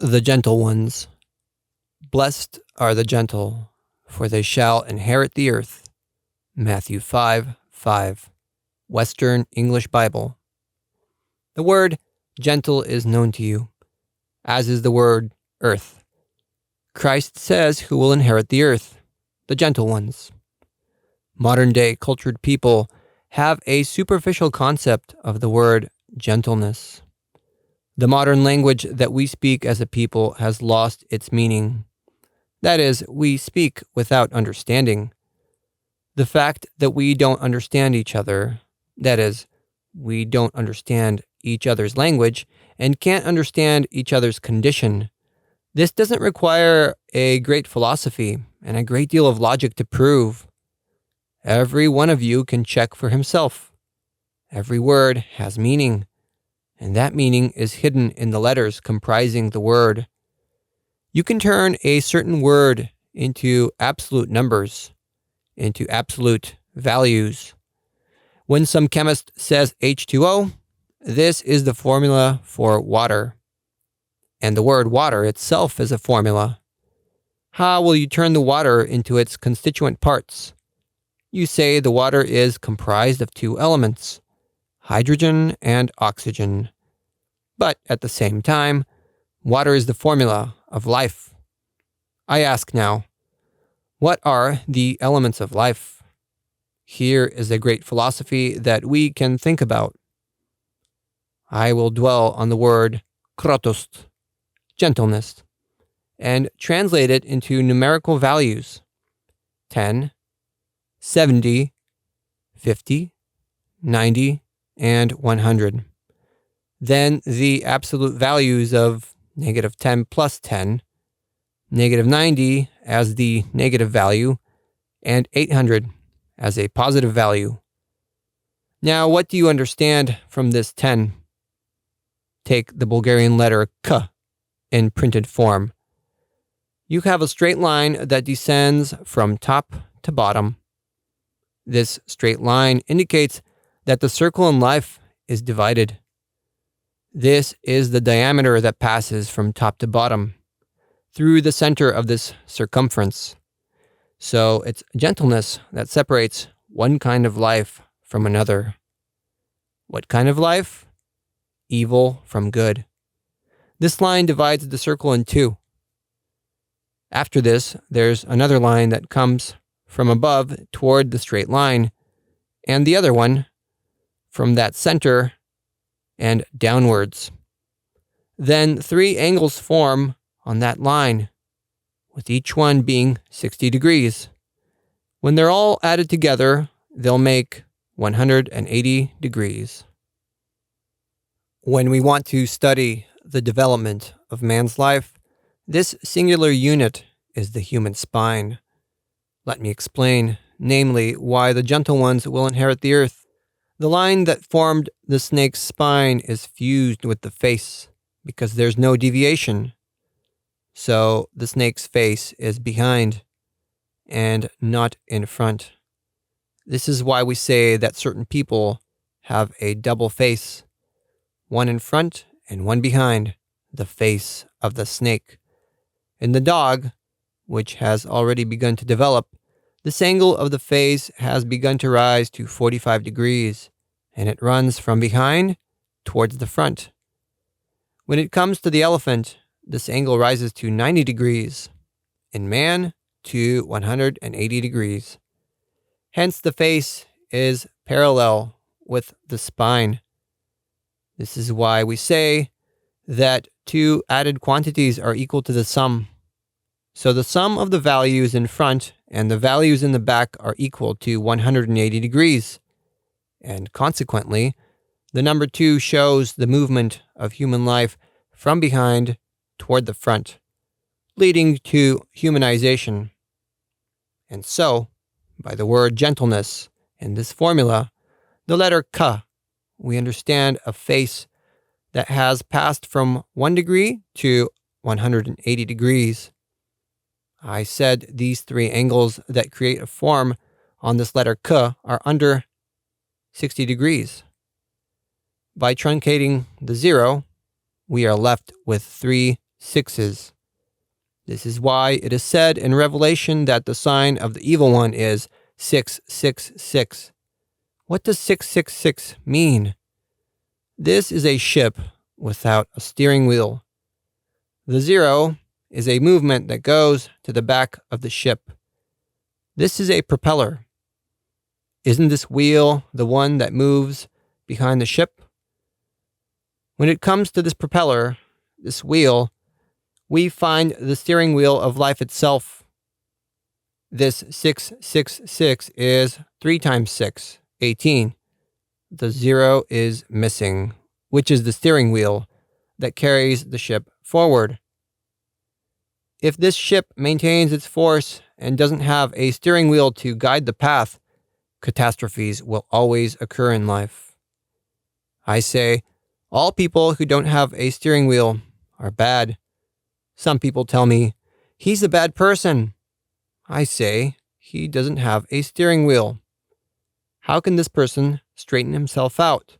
The gentle ones. Blessed are the gentle, for they shall inherit the earth. Matthew 5:5, Western English Bible. The word gentle is known to you, as is the word earth. Christ says who will inherit the earth, the gentle ones. Modern-day cultured people have a superficial concept of the word gentleness. The modern language that we speak as a people has lost its meaning. That is, we speak without understanding. The fact that we don't understand each other, that is, we don't understand each other's language and can't understand each other's condition, this doesn't require a great philosophy and a great deal of logic to prove. Every one of you can check for himself. Every word has meaning, and that meaning is hidden in the letters comprising the word. You can turn a certain word into absolute numbers, into absolute values. When some chemist says H2O, this is the formula for water. And the word water itself is a formula. How will you turn the water into its constituent parts? You say the water is comprised of two elements, hydrogen and oxygen. But at the same time, water is the formula of life. I ask now, what are the elements of life? Here is a great philosophy that we can think about. I will dwell on the word krotost, gentleness, and translate it into numerical values: 10, 70, 50, 90, and 100. Then the absolute values of -10 plus 10, -90 as the negative value, and 800 as a positive value. Now, what do you understand from this 10? Take the Bulgarian letter K in printed form. You have a straight line that descends from top to bottom. This straight line indicates that the circle in life is divided. This is the diameter that passes from top to bottom through the center of this circumference. So it's gentleness that separates one kind of life from another. What kind of life? Evil from good. This line divides the circle in two. After this, there's another line that comes from above toward the straight line, and the other one from that center and downwards. Then 3 angles form on that line, with each one being 60 degrees. When they're all added together, they'll make 180 degrees. When we want to study the development of man's life, this singular unit is the human spine. Let me explain, namely, why the gentle ones will inherit the earth. The line that formed the snake's spine is fused with the face because there's no deviation. So the snake's face is behind and not in front. This is why we say that certain people have a double face, one in front and one behind, the face of the snake. In the dog, which has already begun to develop, this angle of the face has begun to rise to 45 degrees, and it runs from behind towards the front. When it comes to the elephant, this angle rises to 90 degrees. In man, to 180 degrees. Hence, the face is parallel with the spine. This is why we say that 2 added quantities are equal to the sum. So the sum of the values in front and the values in the back are equal to 180 degrees. And consequently, the number 2 shows the movement of human life from behind toward the front, leading to humanization. And so, by the word gentleness in this formula, the letter K, we understand a face that has passed from 1 degree to 180 degrees. I said these 3 angles that create a form on this letter K are under 60 degrees. By truncating the 0, we are left with 3 sixes. This is why it is said in Revelation that the sign of the evil one is 666. What does 666 mean? This is a ship without a steering wheel. The 0 is a movement that goes to the back of the ship. This is a propeller. Isn't this wheel the one that moves behind the ship? When it comes to this propeller, this wheel, we find the steering wheel of life itself. This 666 is 3 times 6, 18. The 0 is missing, which is the steering wheel that carries the ship forward. If this ship maintains its force and doesn't have a steering wheel to guide the path, catastrophes will always occur in life. I say, all people who don't have a steering wheel are bad. Some people tell me, he's a bad person. I say, he doesn't have a steering wheel. How can this person straighten himself out?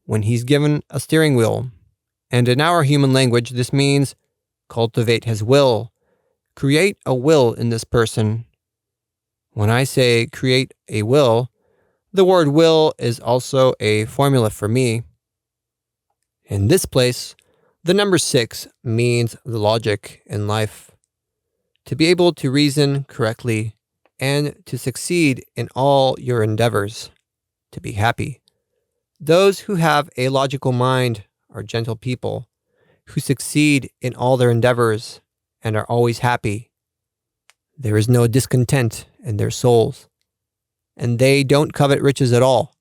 When he's given a steering wheel, and in our human language, this means cultivate his will. Create a will in this person. When I say create a will, the word will is also a formula for me. In this place, the number 6 means the logic in life. To be able to reason correctly and to succeed in all your endeavors. To be happy. Those who have a logical mind are gentle people who succeed in all their endeavors and are always happy. There is no discontent in their souls, and they don't covet riches at all,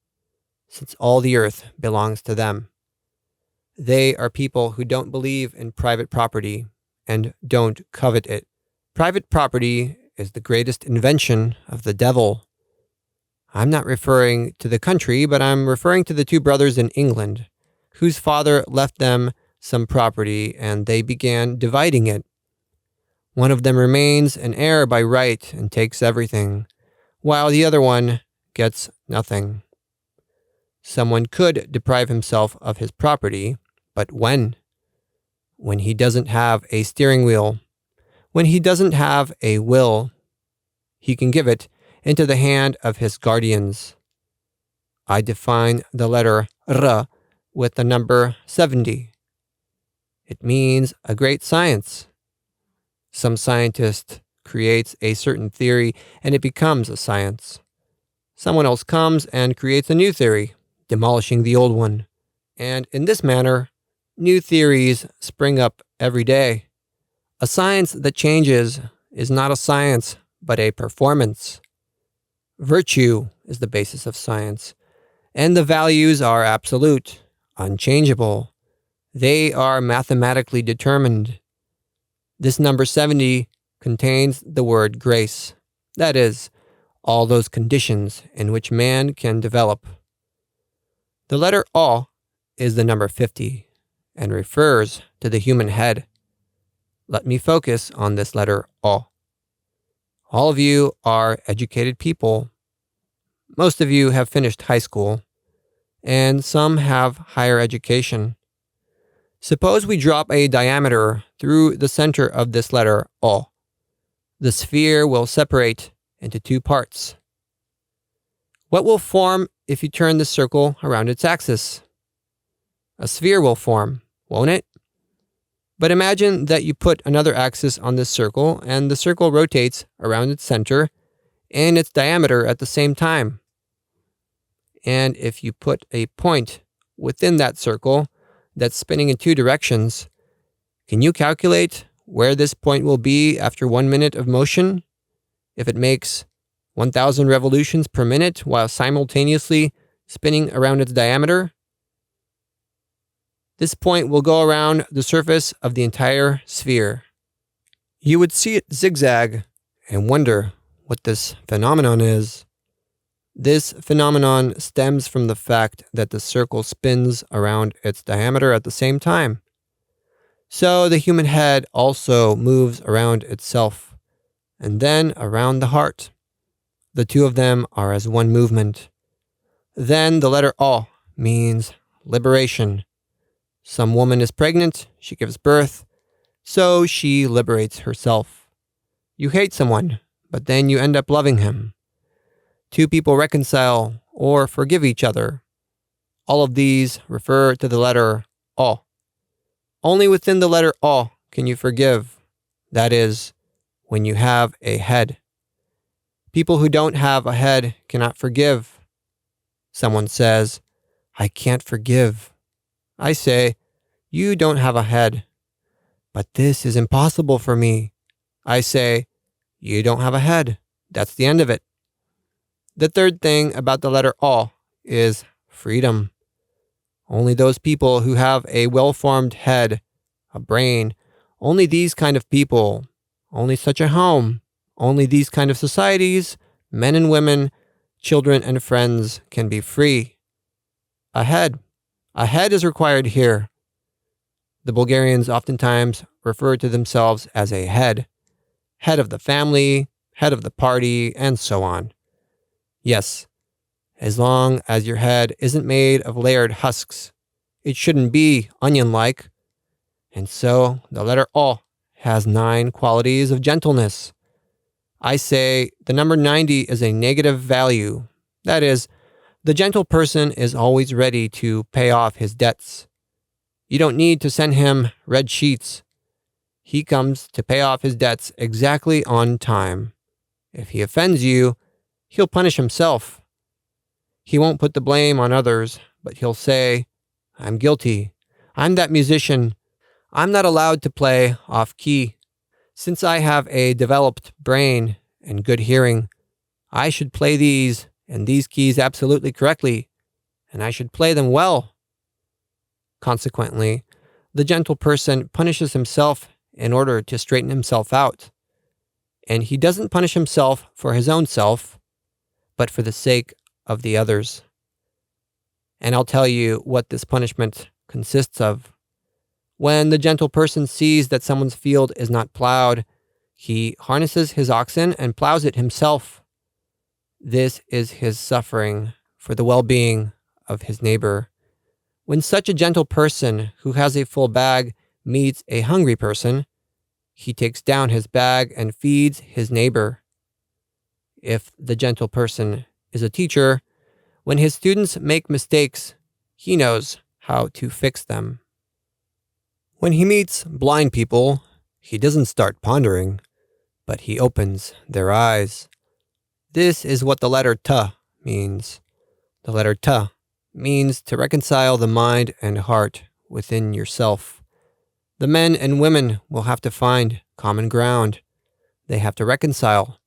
since all the earth belongs to them. They are people who don't believe in private property and don't covet it. Private property is the greatest invention of the devil. I'm not referring to the country, but I'm referring to the 2 brothers in England, whose father left them some property and they began dividing it. One of them remains an heir by right and takes everything, while the other one gets nothing. Someone could deprive himself of his property, but when? When he doesn't have a steering wheel. When he doesn't have a will, he can give it into the hand of his guardians. I define the letter R with the number 70. It means a great science. Some scientist creates a certain theory and it becomes a science. Someone else comes and creates a new theory, demolishing the old one. And in this manner, new theories spring up every day. A science that changes is not a science, but a performance. Virtue is the basis of science, and the values are absolute, unchangeable. They are mathematically determined. This number 70 contains the word grace. That is, all those conditions in which man can develop. The letter O is the number 50 and refers to the human head. Let me focus on this letter O. All of you are educated people. Most of you have finished high school, and some have higher education. Suppose we drop a diameter through the center of this letter O. The sphere will separate into 2 parts. What will form if you turn the circle around its axis? A sphere will form, won't it? But imagine that you put another axis on this circle and the circle rotates around its center and its diameter at the same time. And if you put a point within that circle that's spinning in 2 directions, can you calculate where this point will be after 1 minute of motion? If it makes 1,000 revolutions per minute while simultaneously spinning around its diameter? This point will go around the surface of the entire sphere. You would see it zigzag and wonder what this phenomenon is. This phenomenon stems from the fact that the circle spins around its diameter at the same time. So the human head also moves around itself, and then around the heart. The 2 of them are as one movement. Then the letter O means liberation. Some woman is pregnant, she gives birth, So she liberates herself. You hate someone, but then you end up loving him. Two people reconcile or forgive each other. All of these refer to the letter O. Only within the letter O can you forgive. That is, when you have a head. People who don't have a head cannot forgive. Someone says, I can't forgive. I say, you don't have a head. But this is impossible for me. I say, you don't have a head. That's the end of it. The third thing about the letter O is freedom. Only those people who have a well-formed head, a brain, only these kind of people, only such a home, only these kind of societies, men and women, children and friends can be free. A head is required here. The Bulgarians oftentimes refer to themselves as a head of the family, head of the party, and so on. Yes, as long as your head isn't made of layered husks, it shouldn't be onion-like. And so the letter O has 9 qualities of gentleness. I say the number 90 is a negative value. That is, the gentle person is always ready to pay off his debts. You don't need to send him red sheets. He comes to pay off his debts exactly on time. If he offends you, he'll punish himself. He won't put the blame on others, but he'll say, I'm guilty. I'm that musician. I'm not allowed to play off key. Since I have a developed brain and good hearing, I should play these and these keys absolutely correctly, and I should play them well. Consequently, the gentle person punishes himself in order to straighten himself out. And he doesn't punish himself for his own self, but for the sake of the others. And I'll tell you what this punishment consists of. When the gentle person sees that someone's field is not plowed, he harnesses his oxen and plows it himself. This is his suffering for the well-being of his neighbor. When such a gentle person who has a full bag meets a hungry person, he takes down his bag and feeds his neighbor. If the gentle person is a teacher, when his students make mistakes, he knows how to fix them. When he meets blind people, he doesn't start pondering, but he opens their eyes. This is what the letter T means. The letter T means to reconcile the mind and heart within yourself. The men and women will have to find common ground. They have to reconcile.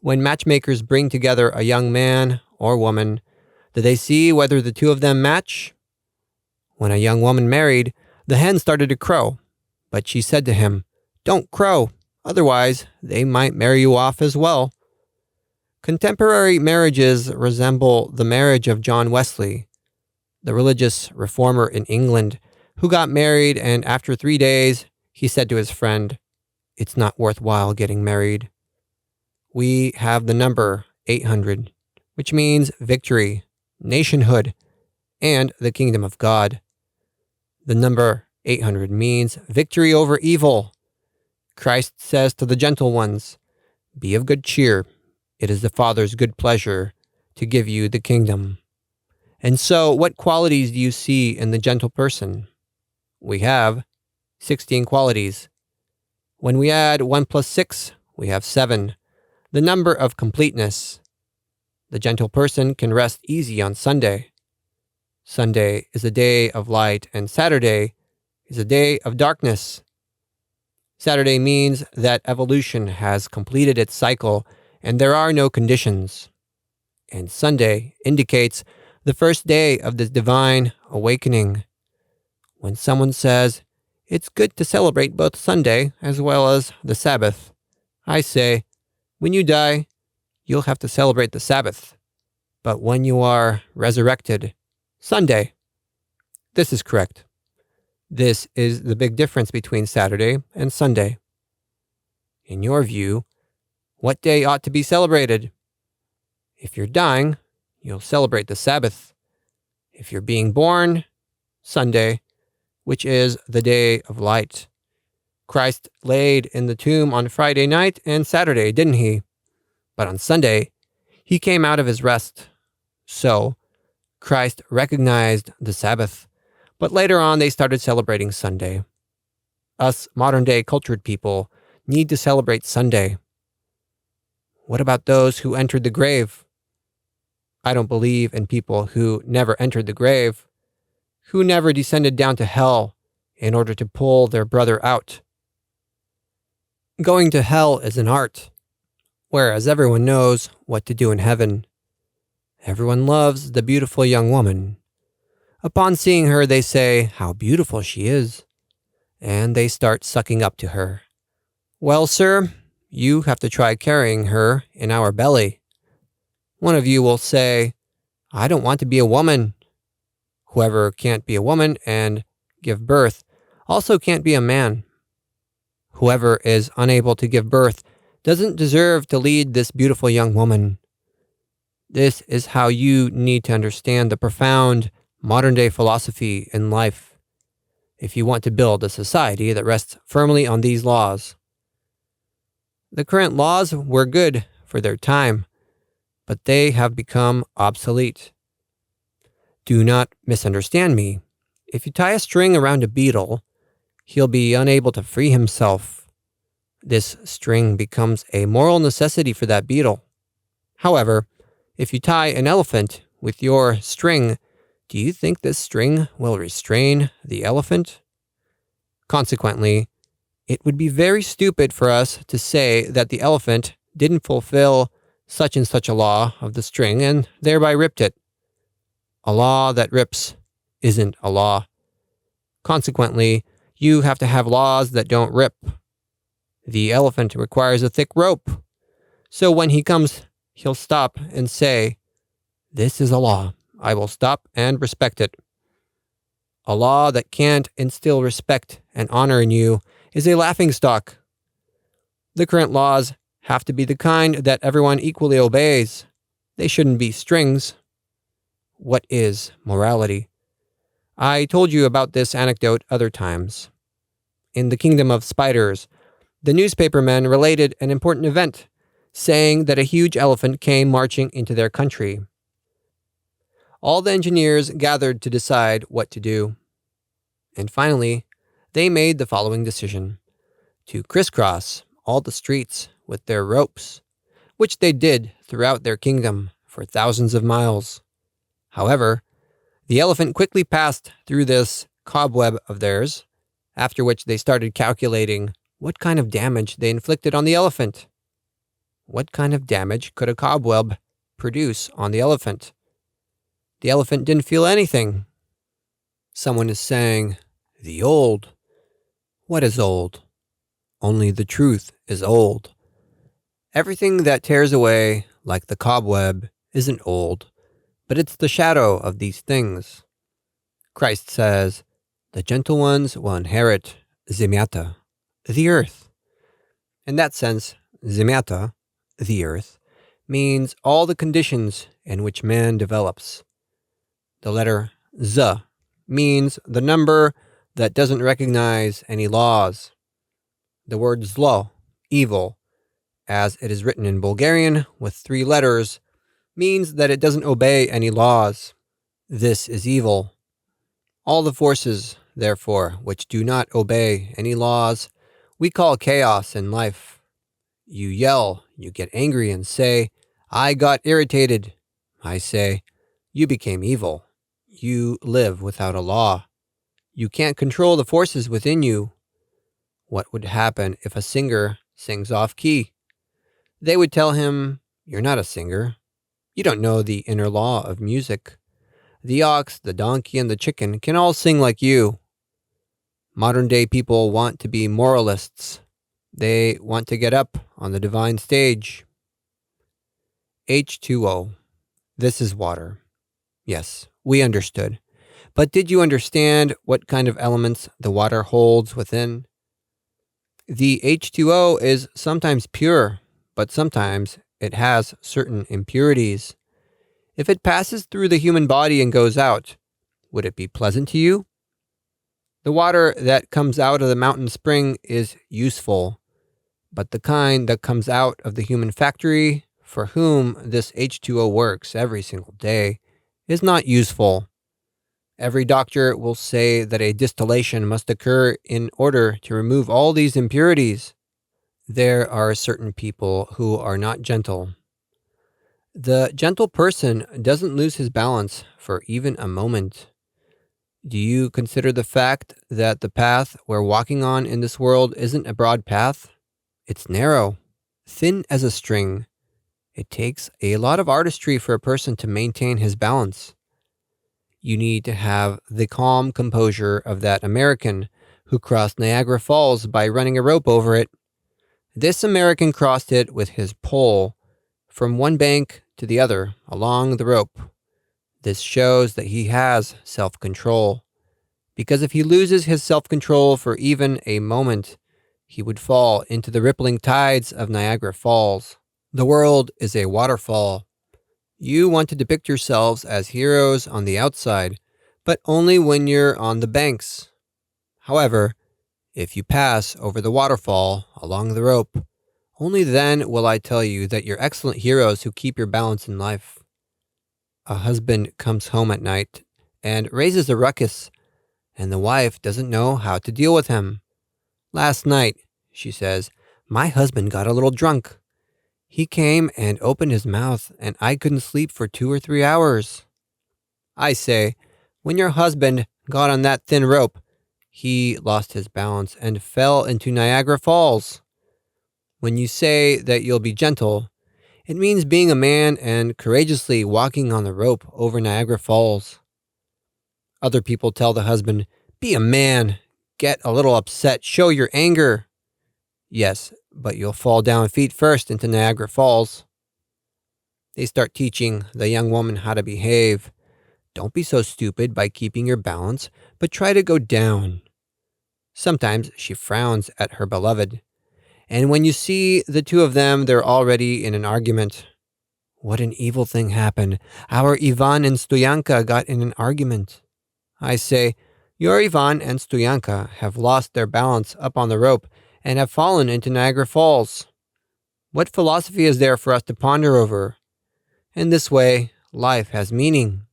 When matchmakers bring together a young man or woman, do they see whether the two of them match? When a young woman married, the hen started to crow, but she said to him, Don't crow, otherwise they might marry you off as well. Contemporary marriages resemble the marriage of John Wesley, the religious reformer in England, who got married, and after 3 days, he said to his friend, It's not worthwhile getting married. We have the number 800, which means victory, nationhood, and the kingdom of God. The number 800 means victory over evil. Christ says to the gentle ones, Be of good cheer. It is the Father's good pleasure to give you the kingdom. And so, what qualities do you see in the gentle person? We have 16 qualities. When we add 1 plus 6, we have 7, the number of completeness. The gentle person can rest easy on Sunday. Sunday is a day of light, and Saturday is a day of darkness. Saturday means that evolution has completed its cycle and there are no conditions. And Sunday indicates the first day of the divine awakening. When someone says, It's good to celebrate both Sunday as well as the Sabbath, I say, when you die, you'll have to celebrate the Sabbath. But when you are resurrected, Sunday. This is correct. This is the big difference between Saturday and Sunday. In your view, what day ought to be celebrated? If you're dying, you'll celebrate the Sabbath. If you're being born, Sunday, which is the day of light. Christ laid in the tomb on Friday night and Saturday, didn't he? But on Sunday, he came out of his rest. So, Christ recognized the Sabbath, but later on they started celebrating Sunday. Us modern-day cultured people need to celebrate Sunday. What about those who entered the grave? I don't believe in people who never entered the grave, who never descended down to hell in order to pull their brother out. Going to hell is an art, whereas everyone knows what to do in heaven. Everyone loves the beautiful young woman. Upon seeing her, they say how beautiful she is, and they start sucking up to her. Well, sir, you have to try carrying her in our belly. One of you will say, I don't want to be a woman. Whoever can't be a woman and give birth also can't be a man. Whoever is unable to give birth doesn't deserve to lead this beautiful young woman. This is how you need to understand the profound modern-day philosophy in life if you want to build a society that rests firmly on these laws. The current laws were good for their time, but they have become obsolete. Do not misunderstand me. If you tie a string around a beetle, he'll be unable to free himself. This string becomes a moral necessity for that beetle. However, if you tie an elephant with your string, do you think this string will restrain the elephant? Consequently, it would be very stupid for us to say that the elephant didn't fulfill such and such a law of the string and thereby ripped it. A law that rips isn't a law. Consequently, you have to have laws that don't rip. The elephant requires a thick rope. So when he comes, he'll stop and say, "This is a law. I will stop and respect it." A law that can't instill respect and honor in you is a laughingstock. The current laws have to be the kind that everyone equally obeys. They shouldn't be strings. What is morality? I told you about this anecdote other times. In the kingdom of spiders, the newspapermen related an important event, saying that a huge elephant came marching into their country. All the engineers gathered to decide what to do. And finally, they made the following decision: to crisscross all the streets with their ropes, which they did throughout their kingdom for thousands of miles. However, the elephant quickly passed through this cobweb of theirs, after which they started calculating what kind of damage they inflicted on the elephant. What kind of damage could a cobweb produce on the elephant? The elephant didn't feel anything. Someone is saying, "The old." What is old? Only the truth is old. Everything that tears away, like the cobweb, isn't old, but it's the shadow of these things. Christ says, the gentle ones will inherit Zemyata, the earth. In that sense, Zemyata, the earth, means all the conditions in which man develops. The letter Z means the number that doesn't recognize any laws. The word zlo, evil, as it is written in Bulgarian with 3 letters, means that it doesn't obey any laws. This is evil. All the forces, therefore, which do not obey any laws, we call chaos in life. You yell, you get angry and say, "I got irritated." I say, "You became evil. You live without a law. You can't control the forces within you." What would happen if a singer sings off key? They would tell him, "You're not a singer. You don't know the inner law of music. The ox, the donkey, and the chicken can all sing like you." Modern-day people want to be moralists. They want to get up on the divine stage. H2O. This is water. Yes, we understood. But did you understand what kind of elements the water holds within? The H2O is sometimes pure, but sometimes it has certain impurities. If it passes through the human body and goes out, would it be pleasant to you? The water that comes out of the mountain spring is useful, but the kind that comes out of the human factory, for whom this H2O works every single day, is not useful. Every doctor will say that a distillation must occur in order to remove all these impurities. There are certain people who are not gentle. The gentle person doesn't lose his balance for even a moment. Do you consider the fact that the path we're walking on in this world isn't a broad path? It's narrow, thin as a string. It takes a lot of artistry for a person to maintain his balance. You need to have the calm composure of that American who crossed Niagara Falls by running a rope over it. This American crossed it with his pole from one bank to the other along the rope. This shows that he has self-control, because if he loses his self-control for even a moment, he would fall into the rippling tides of Niagara Falls. The world is a waterfall. You want to depict yourselves as heroes on the outside, but only when you're on the banks. However, if you pass over the waterfall along the rope, only then will I tell you that you're excellent heroes who keep your balance in life. A husband comes home at night and raises a ruckus, and the wife doesn't know how to deal with him. Last night, she says, my husband got a little drunk. He came and opened his mouth, and I couldn't sleep for 2 or 3 hours. I say, when your husband got on that thin rope, he lost his balance and fell into Niagara Falls. When you say that you'll be gentle, it means being a man and courageously walking on the rope over Niagara Falls. Other people tell the husband, be a man, get a little upset, show your anger. Yes, but you'll fall down feet first into Niagara Falls. They start teaching the young woman how to behave. Don't be so stupid by keeping your balance, but try to go down. Sometimes she frowns at her beloved, and when you see the two of them, they're already in an argument. What an evil thing happened. Our Ivan and Stoyanka got in an argument. I say, your Ivan and Stoyanka have lost their balance up on the rope and have fallen into Niagara Falls. What philosophy is there for us to ponder over? In this way, life has meaning.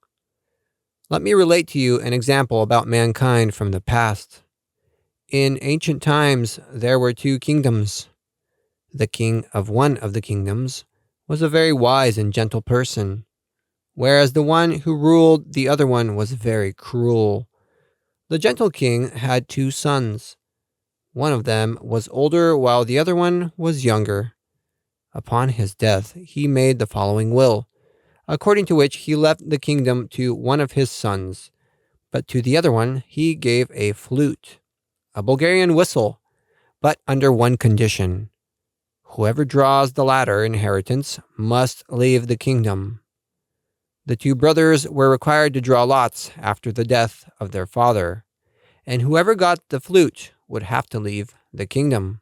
Let me relate to you an example about mankind from the past. In ancient times, there were 2 kingdoms. The king of one of the kingdoms was a very wise and gentle person, whereas the one who ruled the other one was very cruel. The gentle king had 2 sons. One of them was older while the other one was younger. Upon his death, he made the following will, according to which he left the kingdom to one of his sons, but to the other one he gave a flute, a Bulgarian whistle, but under one condition. Whoever draws the latter inheritance must leave the kingdom. The 2 brothers were required to draw lots after the death of their father, and whoever got the flute would have to leave the kingdom.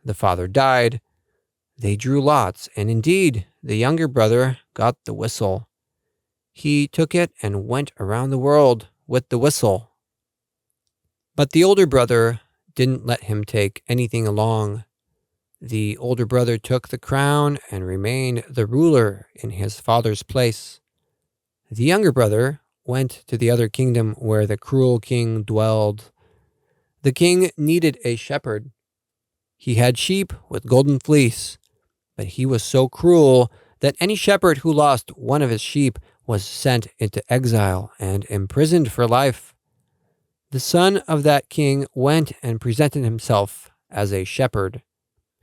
The father died. They drew lots, and indeed, the younger brother got the whistle. He took it and went around the world with the whistle. But the older brother didn't let him take anything along. The older brother took the crown and remained the ruler in his father's place. The younger brother went to the other kingdom where the cruel king dwelled. The king needed a shepherd. He had sheep with golden fleece, but he was so cruel that any shepherd who lost one of his sheep was sent into exile and imprisoned for life. The son of that king went and presented himself as a shepherd.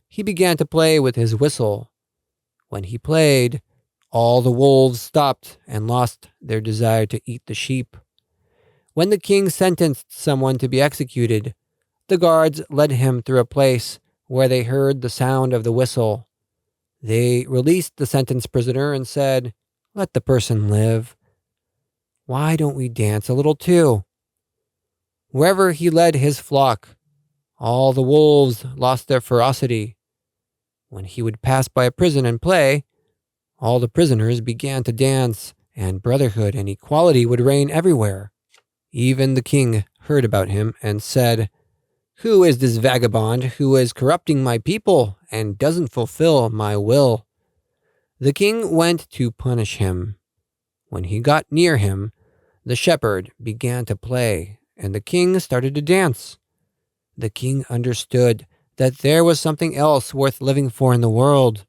He began to play with his whistle. When he played, all the wolves stopped and lost their desire to eat the sheep. When the king sentenced someone to be executed, the guards led him through a place where they heard the sound of the whistle. They released the sentenced prisoner and said, "Let the person live. Why don't we dance a little too?" Wherever he led his flock, all the wolves lost their ferocity. When he would pass by a prison and play, all the prisoners began to dance, and brotherhood and equality would reign everywhere. Even the king heard about him and said, "Who is this vagabond who is corrupting my people and doesn't fulfill my will?" The king went to punish him. When he got near him, the shepherd began to play, and the king started to dance. The king understood that there was something else worth living for in the world.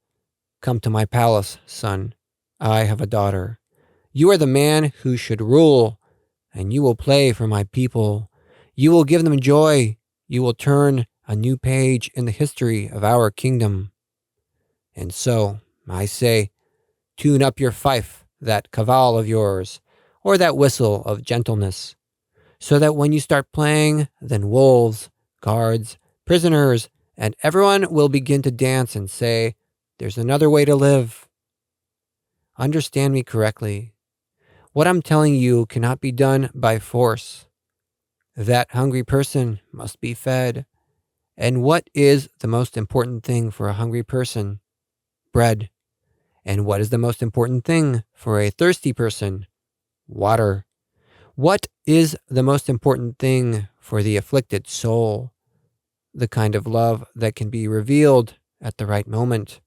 "Come to my palace, son. I have a daughter. You are the man who should rule, and you will play for my people. You will give them joy. You will turn a new page in the history of our kingdom." And so, I say, tune up your fife, that cavall of yours, or that whistle of gentleness, so that when you start playing, then wolves, guards, prisoners, and everyone will begin to dance and say, "There's another way to live." Understand me correctly. What I'm telling you cannot be done by force. That hungry person must be fed. And what is the most important thing for a hungry person? Bread. And what is the most important thing for a thirsty person? Water. What is the most important thing for the afflicted soul? The kind of love that can be revealed at the right moment.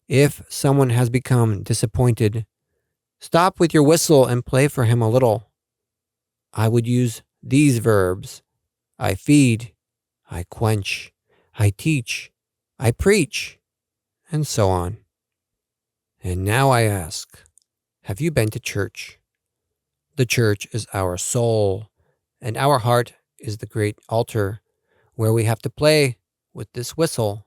If someone has become disappointed, stop with your whistle and play for him a little. I would use these verbs: I feed, I quench, I teach, I preach, and so on. And now I ask, have you been to church? The church is our soul, and our heart is the great altar where we have to play with this whistle.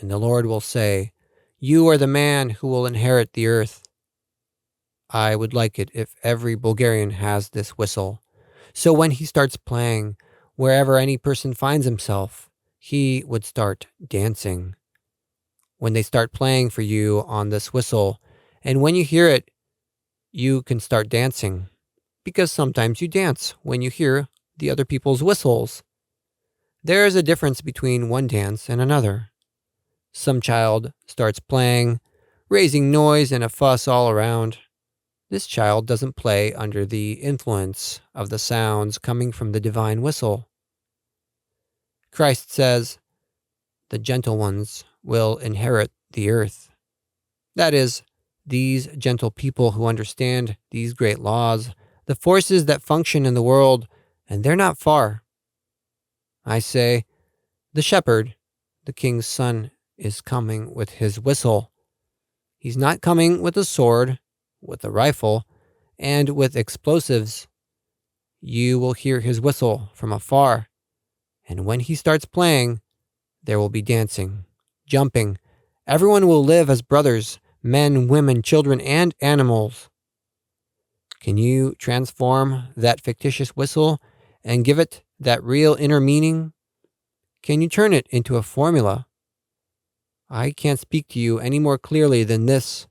And the Lord will say, "You are the man who will inherit the earth." I would like it if every Bulgarian has this whistle. So when he starts playing, wherever any person finds himself, he would start dancing. When they start playing for you on this whistle, and when you hear it, you can start dancing. Because sometimes you dance when you hear the other people's whistles. There is a difference between one dance and another. Some child starts playing, raising noise and a fuss all around. This child doesn't play under the influence of the sounds coming from the divine whistle. Christ says, "The gentle ones will inherit the earth." That is, these gentle people who understand these great laws, the forces that function in the world, and they're not far. I say, the shepherd, the king's son, is coming with his whistle. He's not coming with a sword, with a rifle, and with explosives. You will hear his whistle from afar, and when he starts playing, there will be dancing, jumping. Everyone will live as brothers, men, women, children, and animals. Can you transform that fictitious whistle and give it that real inner meaning? Can you turn it into a formula? I can't speak to you any more clearly than this.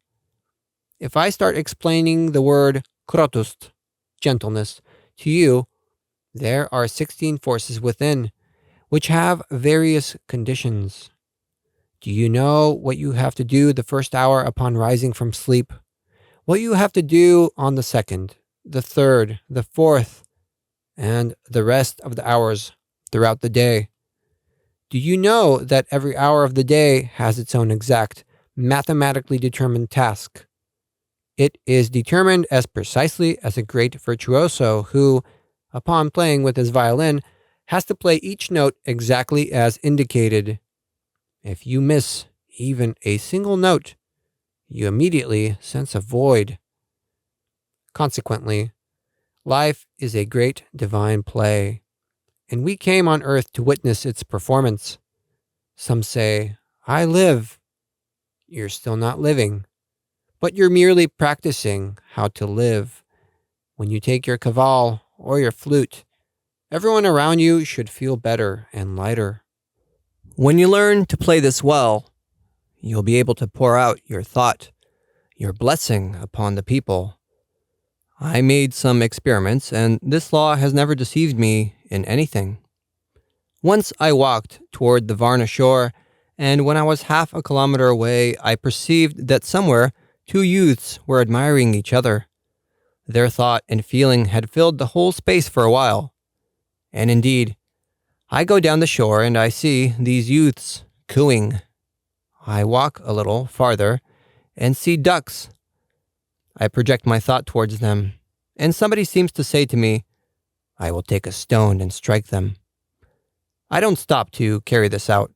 If I start explaining the word krotust, gentleness, to you, there are 16 forces within, which have various conditions. Do you know what you have to do the first hour upon rising from sleep? What you have to do on the second, the third, the fourth, and the rest of the hours throughout the day? Do you know that every hour of the day has its own exact, mathematically determined task? It is determined as precisely as a great virtuoso who, upon playing with his violin, has to play each note exactly as indicated. If you miss even a single note, you immediately sense a void. Consequently, life is a great divine play, and we came on earth to witness its performance. Some say, "I live." You're still not living, but you're merely practicing how to live. When you take your cavall or your flute, everyone around you should feel better and lighter. When you learn to play this well, you'll be able to pour out your thought, your blessing upon the people. I made some experiments, and this law has never deceived me in anything. Once I walked toward the Varna shore, and when I was half a kilometer away, I perceived that somewhere 2 youths were admiring each other. Their thought and feeling had filled the whole space for a while. And indeed, I go down the shore and I see these youths cooing. I walk a little farther and see ducks. I project my thought towards them, and somebody seems to say to me, I will take a stone and strike them. I don't stop to carry this out.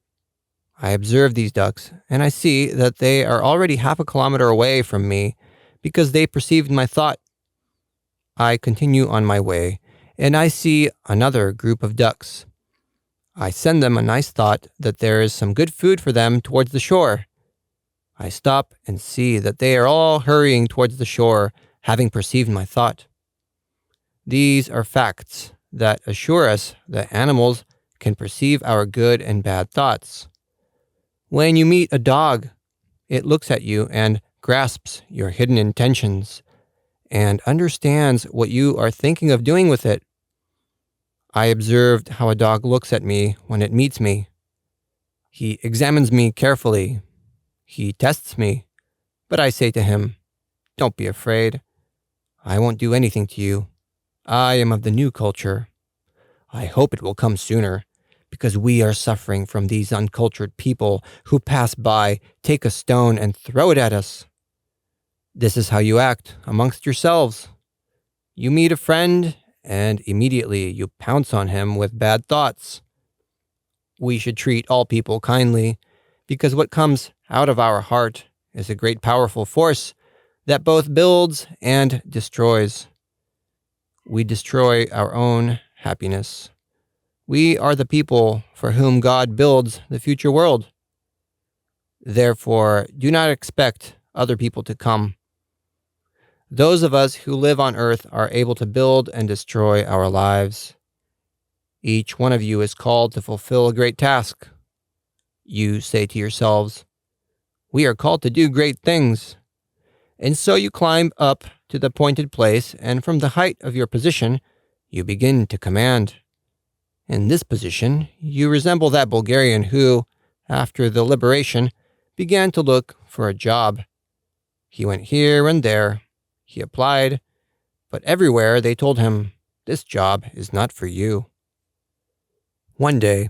I observe these ducks, and I see that they are already half a kilometer away from me because they perceived my thought. I continue on my way, and I see another group of ducks. I send them a nice thought that there is some good food for them towards the shore. I stop and see that they are all hurrying towards the shore, having perceived my thought. These are facts that assure us that animals can perceive our good and bad thoughts. When you meet a dog, it looks at you and grasps your hidden intentions and understands what you are thinking of doing with it. I observed how a dog looks at me when it meets me. He examines me carefully. He tests me, but I say to him, don't be afraid. I won't do anything to you. I am of the new culture. I hope it will come sooner, because we are suffering from these uncultured people who pass by, take a stone, and throw it at us. This is how you act amongst yourselves. You meet a friend, and immediately you pounce on him with bad thoughts. We should treat all people kindly, because what comes out of our heart is a great powerful force that both builds and destroys. We destroy our own happiness. We are the people for whom God builds the future world. Therefore, do not expect other people to come. Those of us who live on earth are able to build and destroy our lives. Each one of you is called to fulfill a great task. You say to yourselves, we are called to do great things. And so you climb up to the appointed place, and from the height of your position, you begin to command. In this position, you resemble that Bulgarian who, after the liberation, began to look for a job. He went here and there. He applied, but everywhere they told him, this job is not for you. One day,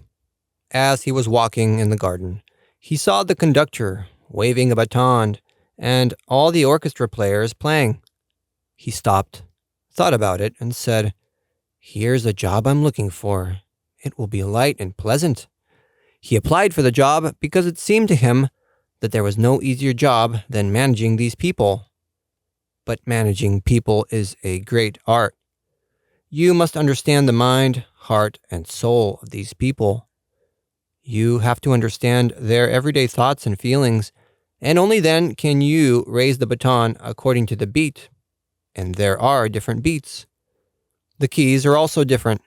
as he was walking in the garden, he saw the conductor waving a baton and all the orchestra players playing. He stopped, thought about it, and said, here's a job I'm looking for. It will be light and pleasant. He applied for the job because it seemed to him that there was no easier job than managing these people. But managing people is a great art. You must understand the mind, heart, and soul of these people. You have to understand their everyday thoughts and feelings, and only then can you raise the baton according to the beat. And there are different beats. The keys are also different.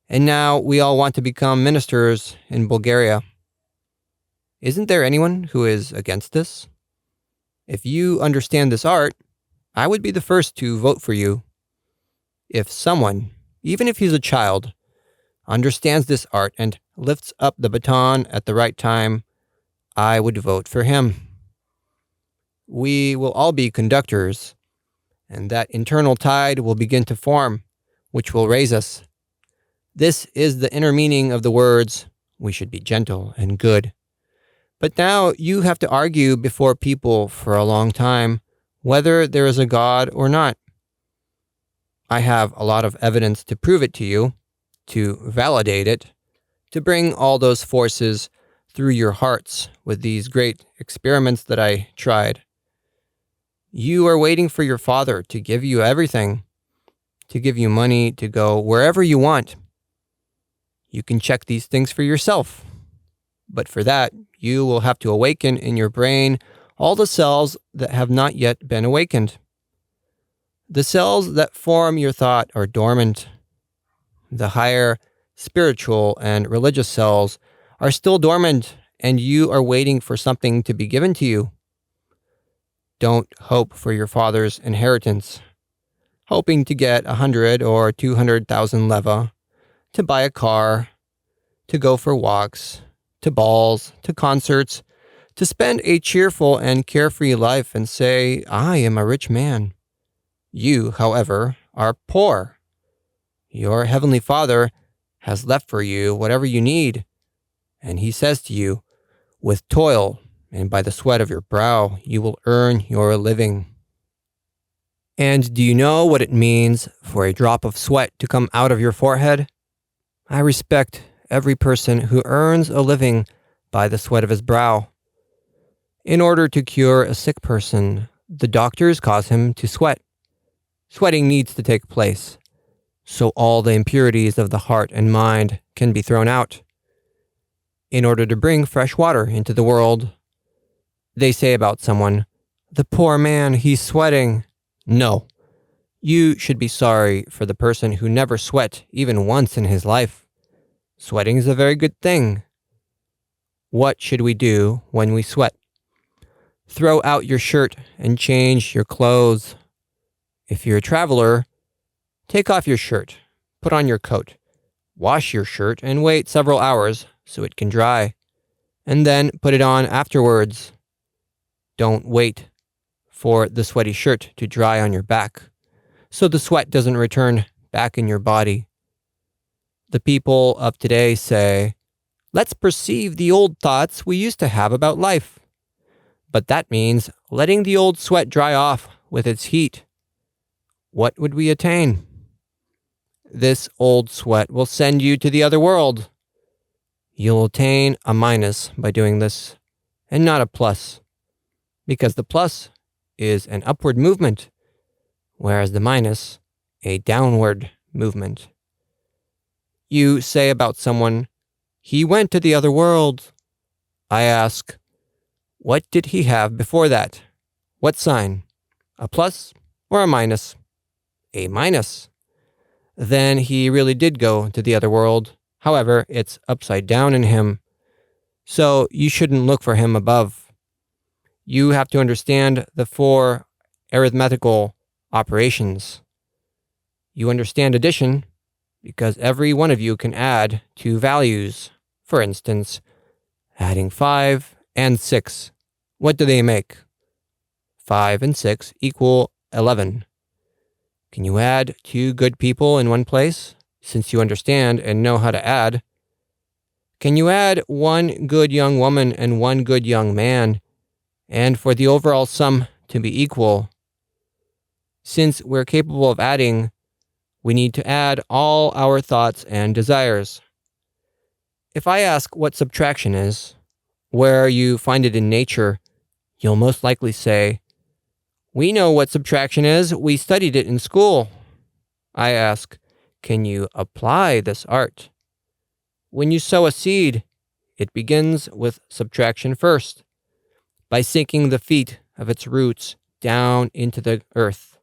And now we all want to become ministers in Bulgaria. Isn't there anyone who is against this? If you understand this art, I would be the first to vote for you. If someone, even if he's a child, understands this art and lifts up the baton at the right time, I would vote for him. We will all be conductors, and that internal tide will begin to form, which will raise us. This is the inner meaning of the words, we should be gentle and good. But now you have to argue before people for a long time whether there is a God or not. I have a lot of evidence to prove it to you, to validate it, to bring all those forces through your hearts with these great experiments that I tried. You are waiting for your Father to give you everything, to give you money to go wherever you want. You can check these things for yourself. But for that, you will have to awaken in your brain all the cells that have not yet been awakened. The cells that form your thought are dormant. The higher spiritual and religious cells are still dormant, and you are waiting for something to be given to you. Don't hope for your father's inheritance, hoping to get 100 or 200,000 leva, to buy a car, to go for walks, to balls, to concerts, to spend a cheerful and carefree life and say, I am a rich man. You, however, are poor. Your Heavenly Father has left for you whatever you need, and He says to you, with toil and by the sweat of your brow, you will earn your living. And do you know what it means for a drop of sweat to come out of your forehead? I respect every person who earns a living by the sweat of his brow. In order to cure a sick person, the doctors cause him to sweat. Sweating needs to take place, so all the impurities of the heart and mind can be thrown out. In order to bring fresh water into the world, they say about someone, "The poor man, he's sweating." No, you should be sorry for the person who never sweat even once in his life. Sweating is a very good thing. What should we do when we sweat? Throw out your shirt and change your clothes. If you're a traveler, take off your shirt, put on your coat, wash your shirt, and wait several hours so it can dry, and then put it on afterwards. Don't wait for the sweaty shirt to dry on your back, so the sweat doesn't return back in your body. The people of today say, "Let's perceive the old thoughts we used to have about life." But that means letting the old sweat dry off with its heat. What would we attain? This old sweat will send you to the other world. You'll attain a minus by doing this, and not a plus, because the plus is an upward movement, whereas the minus, a downward movement. You say about someone, "He went to the other world." I ask, what did he have before that? What sign? A plus or a minus? A minus. Then he really did go to the other world. However, it's upside down in him. So you shouldn't look for him above. You have to understand the 4 arithmetical operations. You understand addition because every one of you can add 2 values. For instance, adding 5 and 6. What do they make? 5 and 6 equal 11. Can you add 2 good people in one place, since you understand and know how to add? Can you add 1 good young woman and 1 good young man, and for the overall sum to be equal? Since we're capable of adding, we need to add all our thoughts and desires. If I ask what subtraction is, where you find it in nature, you'll most likely say, "We know what subtraction is. We studied it in school." I ask, can you apply this art? When you sow a seed, it begins with subtraction first, by sinking the feet of its roots down into the earth.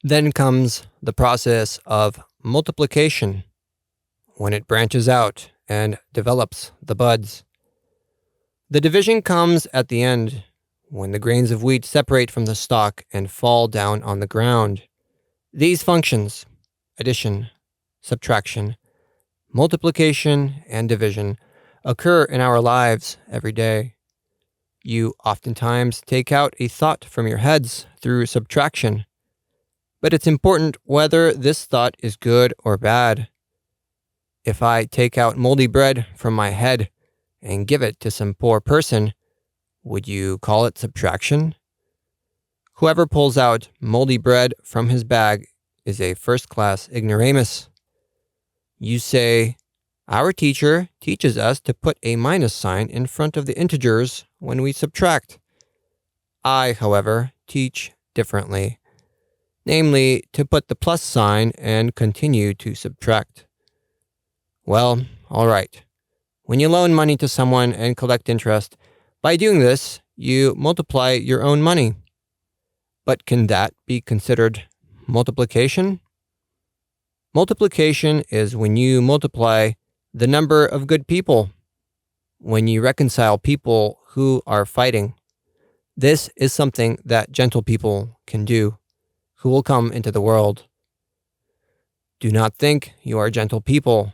Then comes the process of multiplication, when it branches out and develops the buds. The division comes at the end, when the grains of wheat separate from the stalk and fall down on the ground. These functions, addition, subtraction, multiplication, and division, occur in our lives every day. You oftentimes take out a thought from your heads through subtraction, but it's important whether this thought is good or bad. If I take out moldy bread from my head and give it to some poor person, would you call it subtraction? Whoever pulls out moldy bread from his bag is a first-class ignoramus. You say, "Our teacher teaches us to put a minus sign in front of the integers when we subtract." I, however, teach differently, namely to put the plus sign and continue to subtract. Well, all right. When you loan money to someone and collect interest, by doing this, you multiply your own money. But can that be considered multiplication? Multiplication is when you multiply the number of good people, when you reconcile people who are fighting. This is something that gentle people can do, who will come into the world. Do not think you are gentle people.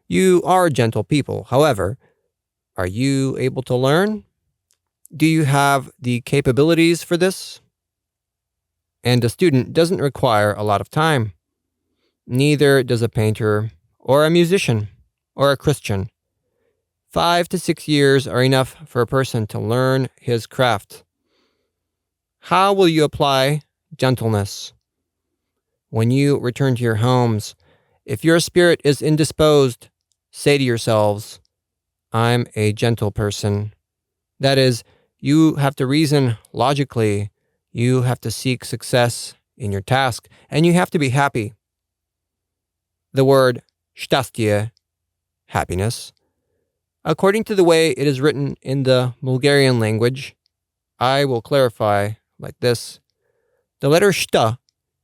You are gentle people. However, are you able to learn? Do you have the capabilities for this? And a student doesn't require a lot of time. Neither does a painter or a musician or a Christian. 5 to 6 years are enough for a person to learn his craft. How will you apply gentleness? When you return to your homes, if your spirit is indisposed, say to yourselves, I'm a gentle person. That is, you have to reason logically, you have to seek success in your task, and you have to be happy. The word szczęście, happiness, according to the way it is written in the Bulgarian language, I will clarify like this. The letter shta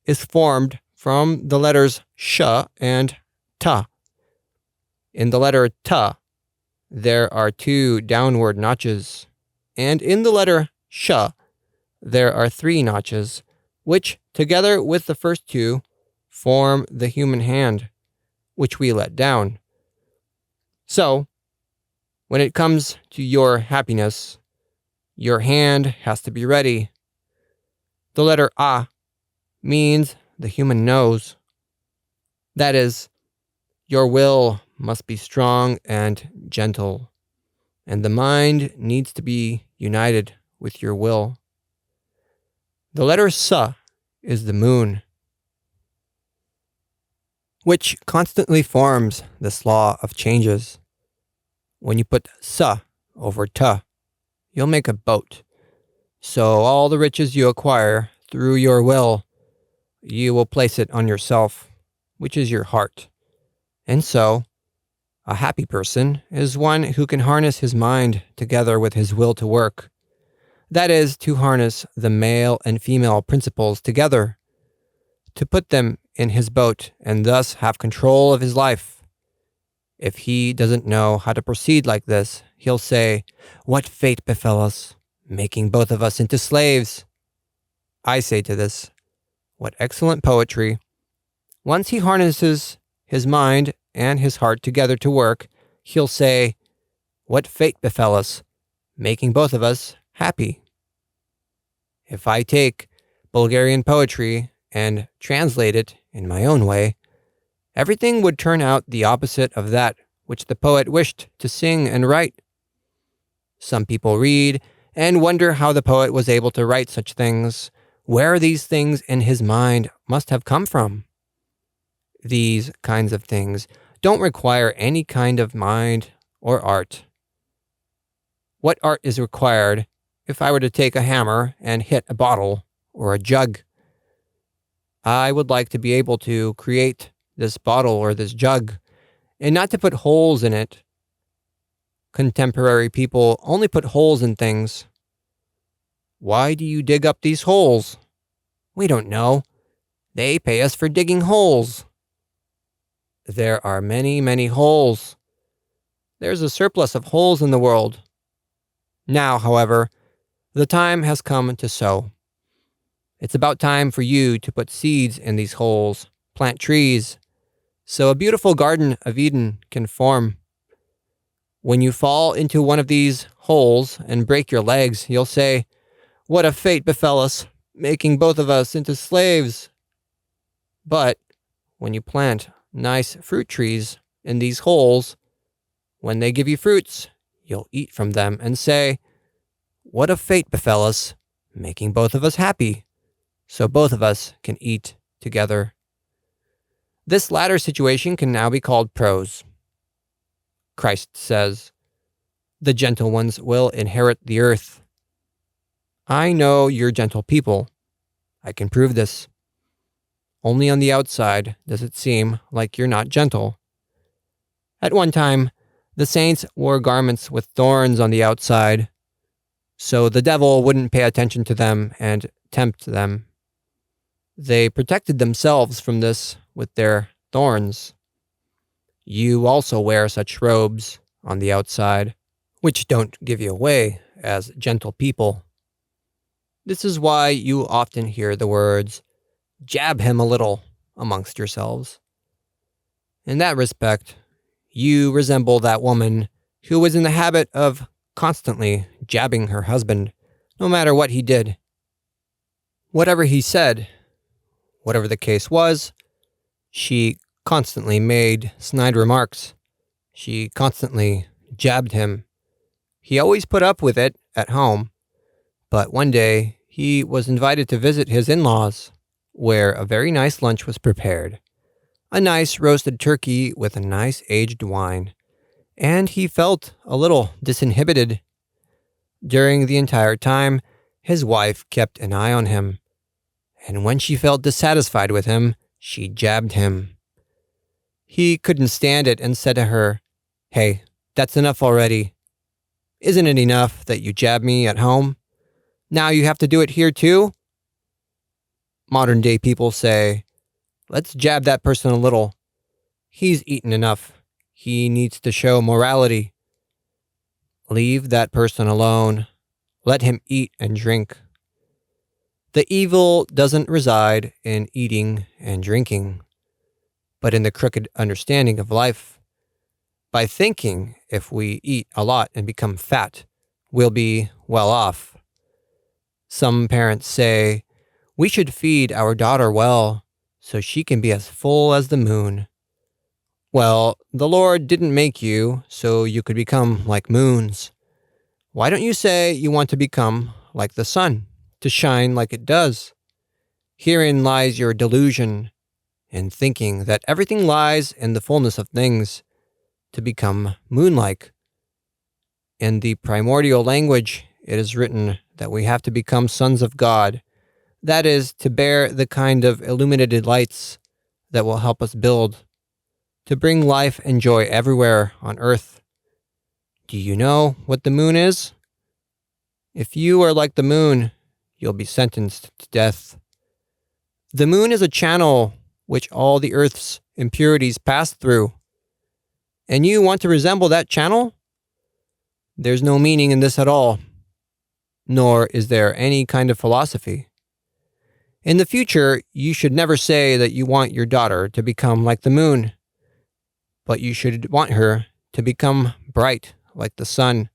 is formed from the letters sh and ta. In the letter ta, there are 2 downward notches, and in the letter sh, there are 3 notches, which, together with the first 2, form the human hand, which we let down. So, when it comes to your happiness, your hand has to be ready. The letter a means the human nose. That is, your will must be strong and gentle, and the mind needs to be united with your will. The letter sa is the moon, which constantly forms this law of changes. When you put sa over ta, you'll make a boat. So all the riches you acquire through your will, you will place it on yourself, which is your heart. And so, a happy person is one who can harness his mind together with his will to work. That is, to harness the male and female principles together, to put them in his boat and thus have control of his life. If he doesn't know how to proceed like this, he'll say, "What fate befell us, making both of us into slaves?" I say to this, what excellent poetry. Once he harnesses his mind and his heart together to work, he'll say, "What fate befell us, making both of us happy?" If I take Bulgarian poetry and translate it in my own way, everything would turn out the opposite of that which the poet wished to sing and write. Some people read and wonder how the poet was able to write such things, where these things in his mind must have come from. These kinds of things don't require any kind of mind or art. What art is required if I were to take a hammer and hit a bottle or a jug? I would like to be able to create this bottle or this jug, and not to put holes in it. Contemporary people only put holes in things. Why do you dig up these holes? We don't know. They pay us for digging holes. There are many, many holes. There's a surplus of holes in the world. Now, however, the time has come to sow. It's about time for you to put seeds in these holes, plant trees, so a beautiful Garden of Eden can form. When you fall into one of these holes and break your legs, you'll say, "What a fate befell us, making both of us into slaves." But when you plant nice fruit trees in these holes, when they give you fruits, you'll eat from them and say, "What a fate befell us, making both of us happy, so both of us can eat together." This latter situation can now be called prose. Christ says, "The gentle ones will inherit the earth." I know you're gentle people. I can prove this. Only on the outside does it seem like you're not gentle. At one time, the saints wore garments with thorns on the outside, so the devil wouldn't pay attention to them and tempt them. They protected themselves from this with their thorns. You also wear such robes on the outside, which don't give you away as gentle people. This is why you often hear the words, "Jab him a little," amongst yourselves. In that respect, you resemble that woman who was in the habit of constantly jabbing her husband, no matter what he did. Whatever he said, whatever the case was, She constantly made snide remarks. She constantly jabbed him. He always put up with it at home, but one day he was invited to visit his in-laws, where a very nice lunch was prepared. A nice roasted turkey with a nice aged wine, and he felt a little disinhibited. During the entire time, his wife kept an eye on him, and when she felt dissatisfied with him, she jabbed him. He couldn't stand it and said to her, "Hey, that's enough already. Isn't it enough that you jab me at home? Now you have to do it here too?" Modern day people say, "Let's jab that person a little. He's eaten enough. He needs to show morality. Leave that person alone. Let him eat and drink." The evil doesn't reside in eating and drinking, but in the crooked understanding of life. By thinking if we eat a lot and become fat, we'll be well off. Some parents say, "We should feed our daughter well, so she can be as full as the moon." Well, the Lord didn't make you so you could become like moons. Why don't you say you want to become like the sun, to shine like it does? Herein lies your delusion, in thinking that everything lies in the fullness of things, to become moon-like. In the primordial language, it is written that we have to become sons of God, that is, to bear the kind of illuminated lights that will help us build, to bring life and joy everywhere on earth. Do you know what the moon is? If you are like the moon, you'll be sentenced to death. The moon is a channel which all the earth's impurities pass through. And you want to resemble that channel? There's no meaning in this at all, nor is there any kind of philosophy. In the future, you should never say that you want your daughter to become like the moon, but you should want her to become bright like the sun,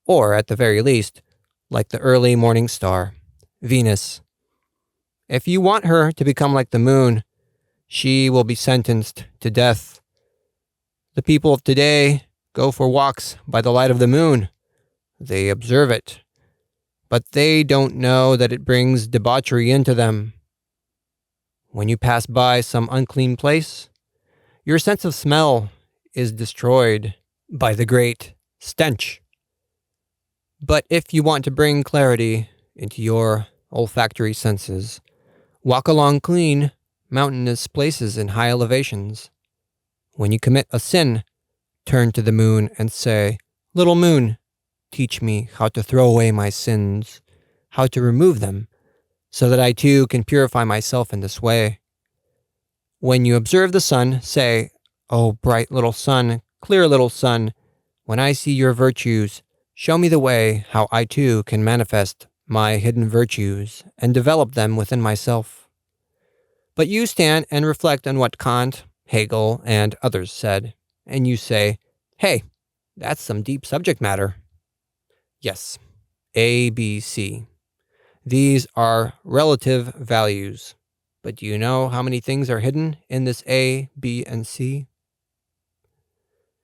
or at the very least, like the early morning star, Venus. If you want her to become like the moon, she will be sentenced to death. The people of today go for walks by the light of the moon. They observe it, but they don't know that it brings debauchery into them. When you pass by some unclean place, your sense of smell is destroyed by the great stench. But if you want to bring clarity into your olfactory senses, walk along clean, mountainous places in high elevations. When you commit a sin, turn to the moon and say, "Little moon, teach me how to throw away my sins, how to remove them, so that I too can purify myself in this way." When you observe the sun, say, "Oh, bright little sun, clear little sun, when I see your virtues, show me the way how I too can manifest my hidden virtues and develop them within myself." But you stand and reflect on what Kant, Hegel, and others said, and you say, "Hey, that's some deep subject matter." Yes, A, B, C. These are relative values. But do you know how many things are hidden in this A, B, and C?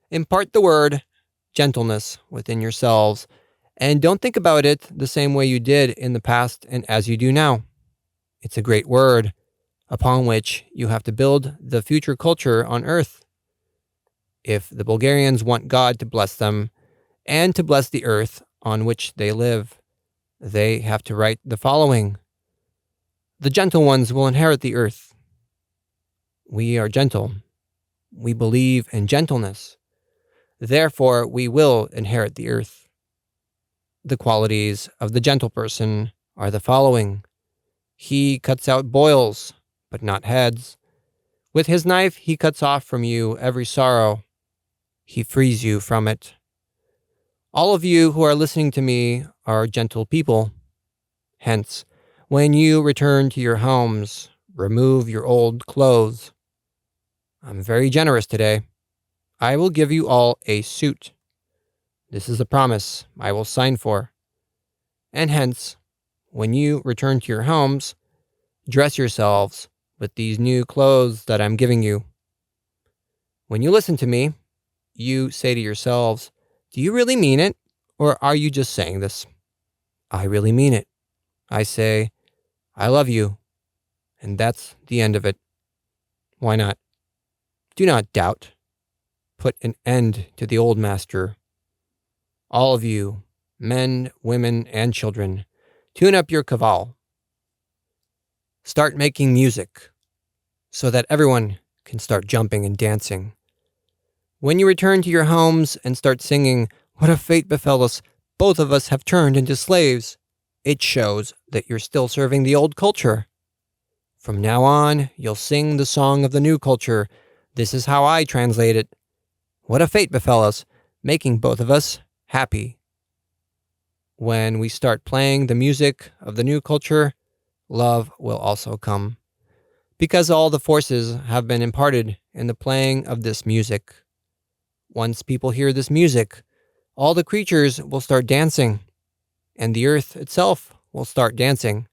Impart the word gentleness within yourselves, and don't think about it the same way you did in the past and as you do now. It's a great word upon which you have to build the future culture on earth. If the Bulgarians want God to bless them and to bless the earth on which they live, they have to write the following: "The gentle ones will inherit the earth." We are gentle. We believe in gentleness. Therefore, we will inherit the earth. The qualities of the gentle person are the following: he cuts out boils, but not heads. With his knife, he cuts off from you every sorrow. He frees you from it. All of you who are listening to me are gentle people. Hence, when you return to your homes, remove your old clothes. I'm very generous today. I will give you all a suit. This is a promise I will sign for. And hence, when you return to your homes, dress yourselves with these new clothes that I'm giving you. When you listen to me, you say to yourselves, do you really mean it? Or are you just saying this? I really mean it. I say, I love you. And that's the end of it. Why not? Do not doubt. Put an end to the old master. All of you, men, women, and children, tune up your kaval. Start making music so that everyone can start jumping and dancing. When you return to your homes and start singing, what a fate befell us, both of us have turned into slaves, it shows that you're still serving the old culture. From now on, you'll sing the song of the new culture. This is how I translate it. What a fate befell us, making both of us happy. When we start playing the music of the new culture, love will also come. Because all the forces have been imparted in the playing of this music. Once people hear this music, all the creatures will start dancing, and the earth itself will start dancing.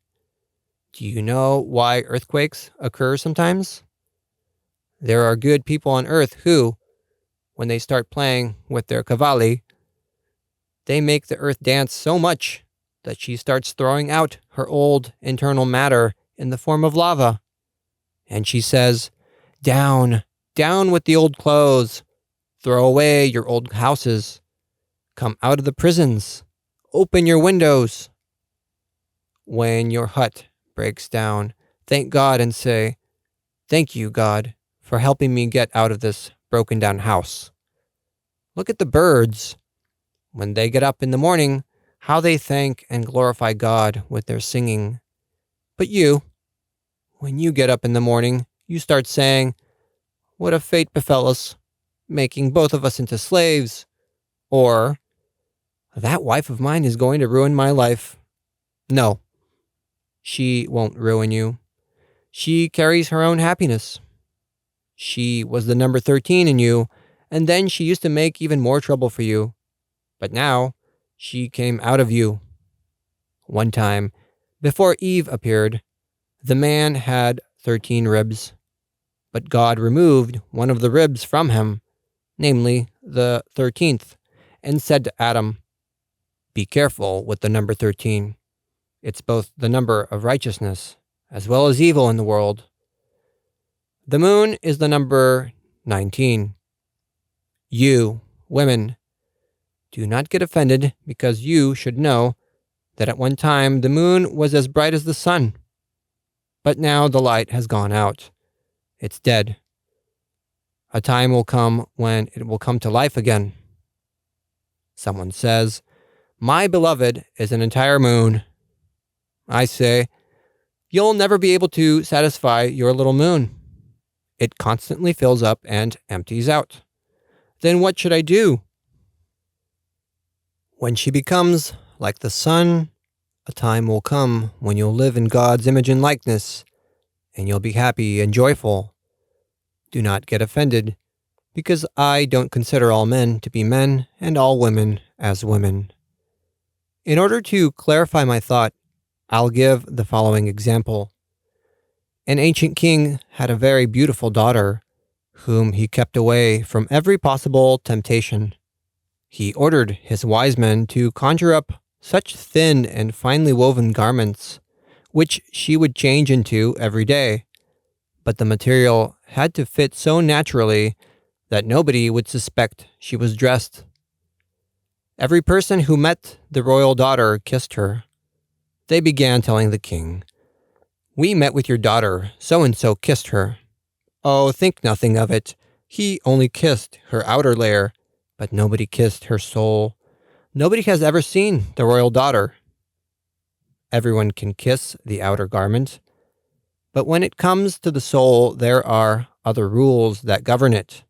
Do you know why earthquakes occur sometimes? There are good people on earth who, when they start playing with their cavalli, they make the earth dance so much that she starts throwing out her old internal matter in the form of lava. And she says, down, down with the old clothes. Throw away your old houses. Come out of the prisons. Open your windows. When your hut breaks down, thank God and say, thank you, God, for helping me get out of this broken down house. Look at the birds. When they get up in the morning, how they thank and glorify God with their singing. But you, when you get up in the morning, you start saying, what a fate befell us, making both of us into slaves. Or, that wife of mine is going to ruin my life. No, she won't ruin you. She carries her own happiness. She was the number 13 in you, and then she used to make even more trouble for you. But now, she came out of you. One time, before Eve appeared, the man had 13 ribs, but God removed one of the ribs from him, namely the 13th, and said to Adam, be careful with the number 13. It's both the number of righteousness as well as evil in the world. The moon is the number 19. You, women, do not get offended because you should know that at one time the moon was as bright as the sun. But now the light has gone out. It's dead. A time will come when it will come to life again. Someone says, my beloved is an entire moon. I say, you'll never be able to satisfy your little moon. It constantly fills up and empties out. Then what should I do? When she becomes like the sun, a time will come when you'll live in God's image and likeness, and you'll be happy and joyful. Do not get offended, because I don't consider all men to be men and all women as women. In order to clarify my thought, I'll give the following example. An ancient king had a very beautiful daughter, whom he kept away from every possible temptation. He ordered his wise men to conjure up such thin and finely woven garments, which she would change into every day, but the material had to fit so naturally that nobody would suspect she was dressed. Every person who met the royal daughter kissed her. They began telling the king, we met with your daughter, so-and-so kissed her. Oh, think nothing of it. He only kissed her outer layer, but nobody kissed her soul. Nobody has ever seen the royal daughter. Everyone can kiss the outer garment, but when it comes to the soul, there are other rules that govern it.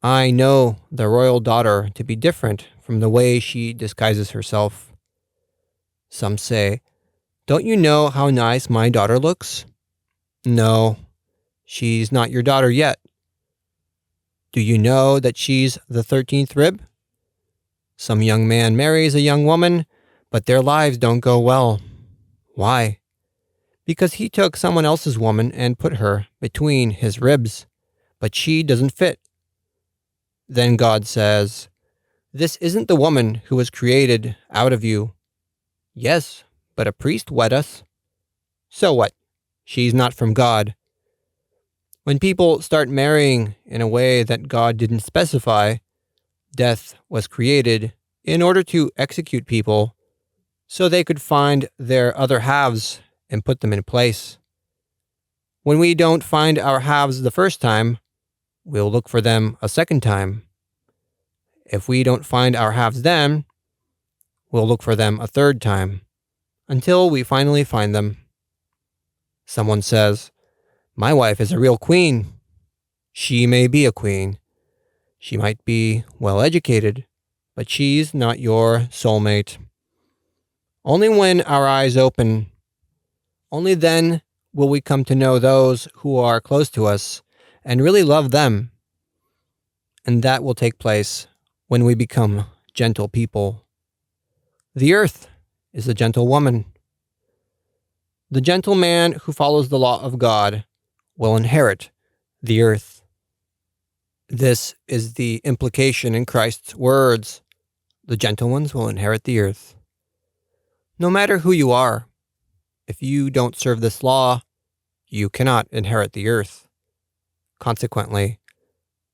I know the royal daughter to be different from the way she disguises herself. Some say, don't you know how nice my daughter looks? No, she's not your daughter yet. Do you know that she's the 13th rib? Some young man marries a young woman, but their lives don't go well. Why? because he took someone else's woman and put her between his ribs, but she doesn't fit. Then God says, "This isn't the woman who was created out of you." Yes, but a priest wed us. So what? She's not from God. When people start marrying in a way that God didn't specify, death was created in order to execute people so they could find their other halves and put them in place. When we don't find our halves the first time, we'll look for them a second time. If we don't find our halves then, we'll look for them a third time, until we finally find them. Someone says, "My wife is a real queen." She may be a queen. She might be well educated, but she's not your soulmate. Only when our eyes open, only then will we come to know those who are close to us and really love them. And that will take place when we become gentle people. The earth is a gentle woman. The gentle man who follows the law of God will inherit the earth. This is the implication in Christ's words. The gentle ones will inherit the earth. No matter who you are, if you don't serve this law, you cannot inherit the earth. Consequently,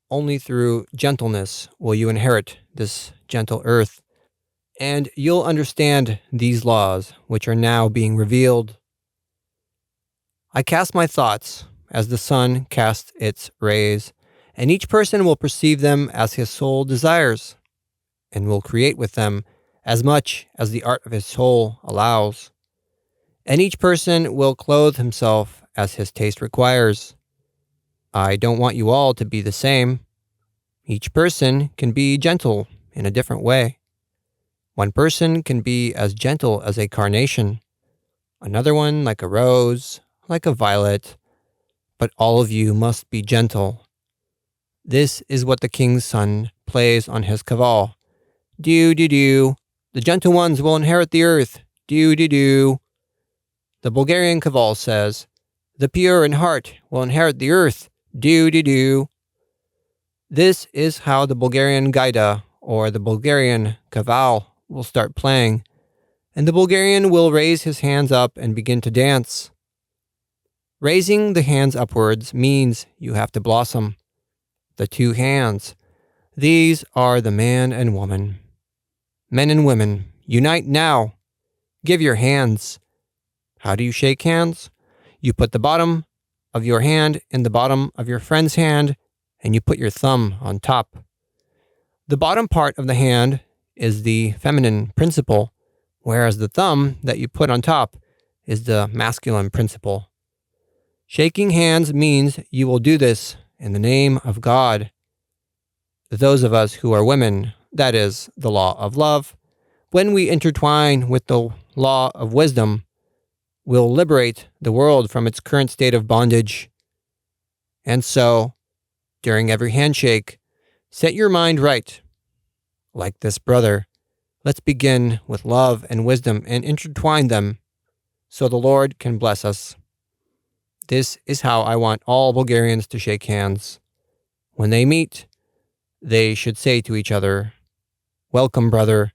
only through gentleness will you inherit this gentle earth, and you'll understand these laws which are now being revealed. I cast my thoughts as the sun casts its rays, and each person will perceive them as his soul desires, and will create with them as much as the art of his soul allows. And each person will clothe himself as his taste requires. I don't want you all to be the same. Each person can be gentle in a different way. One person can be as gentle as a carnation, another one like a rose, like a violet, but all of you must be gentle. This is what the king's son plays on his kaval. Do-do-do. The gentle ones will inherit the earth. Do-do-do. The Bulgarian kaval says, the pure in heart will inherit the earth. Do-do-do. This is how the Bulgarian gaida, or the Bulgarian kaval, will start playing, and the Bulgarian will raise his hands up and begin to dance. Raising the hands upwards means you have to blossom. The two hands, these are the man and woman. Men and women, unite now. Give your hands. How do you shake hands? You put the bottom of your hand in the bottom of your friend's hand, and you put your thumb on top. The bottom part of the hand is the feminine principle, whereas the thumb that you put on top is the masculine principle. Shaking hands means you will do this in the name of God. Those of us who are women, that is, the law of love, when we intertwine with the law of wisdom, will liberate the world from its current state of bondage. And so, during every handshake, set your mind right. Like this brother, let's begin with love and wisdom and intertwine them so the Lord can bless us. This is how I want all Bulgarians to shake hands. When they meet, they should say to each other, "Welcome, brother,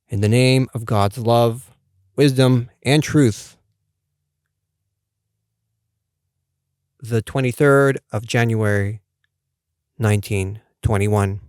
in the name of God's love, wisdom, and truth." The 23rd of January, 1921.